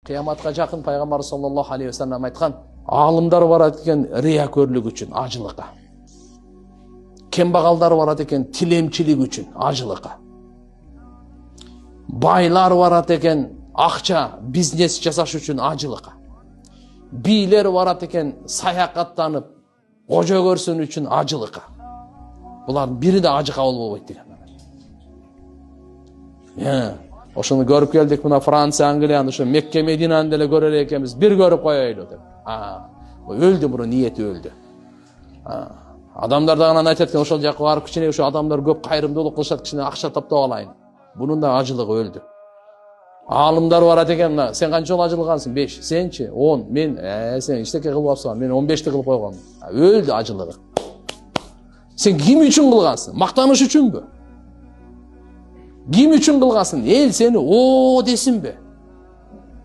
Кыяматка жакын пайгамбар саллаллаху алейхи ва саллям айткан, алымдар барат экен риякөрлүк үчүн, ажылыкка. Кембагалдар барат экен тилемчилик үчүн, ажылыкка. Байлар барат экен акча, бизнес жасаш үчүн, ажылыкка. Бийлер барат экен саякаттанып, кожо көрсүн үчүн, ажылыкка. Булардын бири да ажы кабыл болбойт деген. Ошону көрүп келдик, мына Франция, Англияны, ошо Мекке, Мединаны деле көрөр экенбиз, бир көрүп коелу деп. Өлдү, буну ниети өлдү. Адамдар да анан айтат экен, ошол жакка барып кичине ошо адамдар көп кайрымдуулук кылышат, кичине акча таптап алайын. Бунун да ажылыгы өлдү. Алымдар барат экен, сен канча жолу ажылгансың? 5. Сенчи? 10. Мен, сен эчтеке кылып апсың, мен 15ти кылып койгом. Өлдү ажылыгы. Сен ким үчүн кылгансың? Мактаныш үчүнбү? Ким үчүн кылгансың? Эл сени о десинби?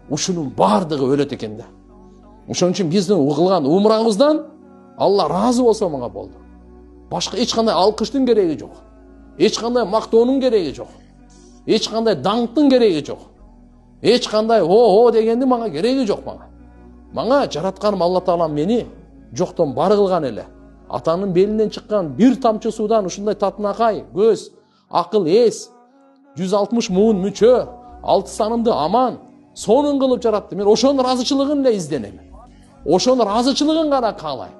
Ушунун бардыгы өлөт экен да. Ошон үчүн биздин кылган умрабыздан Алла разы болсо мага болду. Башка эч кандай алкыштын кереги жок. Эч кандай мактоонун кереги жок. Эч кандай даңктын кереги жок. Эч кандай о дегенди мага кереги жок мага. Мага жаратканым Алла Таала мени жоктон бар кылган эле. Атанын белинен чыккан бир тамчы суудан ушундай татынакай, көз, акыл, эс, 160 муун мүчө, 6 санымды аман, сонун кылып жаратты. Мен ошонун ыраазычылыгын эле изденем. Ошонун ыраазычылыгын гана каалайм.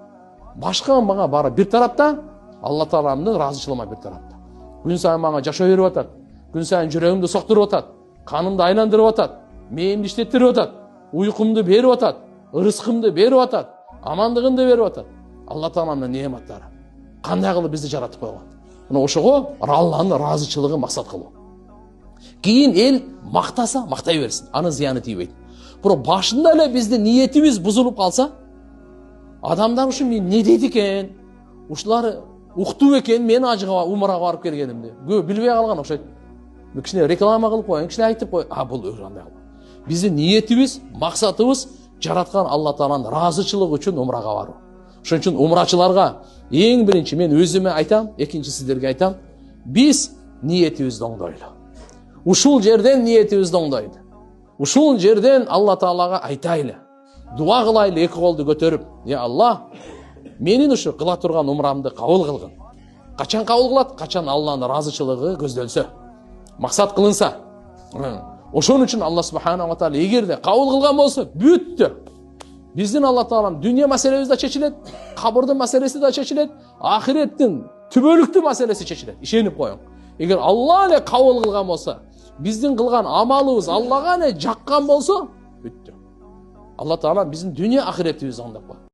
Башка мага бары бир тарапта, Алла Тааланын ыраазычылыгы бир тарапта. Күн сайын мага жашоо берип атат. Күн сайын жүрөгүмдү соктуруп атат. Канымды айландырып атат. Мээмди иштеттирип атат. Уйкумду берип атат. Ырыскымды берип атат. Амандыгымды берип атат. Алла Тааланын неаматтары. Кандай кылып бизди жаратып койгон? Мына ошого Алланын ыраазычылыгын максат кылуу. Кийин эл мактаса, мактай берсин. Анын зыяны тийбейт. Бирок башында эле биздин ниетибиз бузулуп калса, адамдар ушу мен не дейт экен? Ушулар укту экен, мен ажыга умрага барып келгенимди. Көп билбей калган окшойт. Кичине реклама кылып коюн, кичине айтып кой. Бул андай. Биздин ниетибиз, максатыбыз жараткан Алла Тааланын ыраазычылыгы үчүн умрага баруу. Ошон үчүн умрачыларга эң биринчи мен өзүмө айтам, экинчи сиздерге айтам, биз ниетибизди оңдойлу. Ушул жерден ниетибизди оңдойлу. Ушул жерден Алла Таалага айтайлы. Дуа кылайлы эки колду көтөрүп. Я Алла, менин ушу кыла турган умрамды кабыл кылгын. Качан кабыл кылат? Качан Алланын ыраазычылыгы көздөлсө, максат кылынса. Ошон үчүн Алла субхана ва таала эгерде кабыл кылган болсо, бүттү. Биздин Алла Таалам дүние маселебиз да чечилет, кабырдын маселеси да чечилет, ахиреттин түбөлүктүү маселеси чечилет. Ишенип коюң. Эгер Алла эле кабыл кылган болсо, биздин кылган амалыбыз Аллага эле жаккан болсо, бүттү. Алла Таала биздин дүние ахиреттибизди оңдоп койду.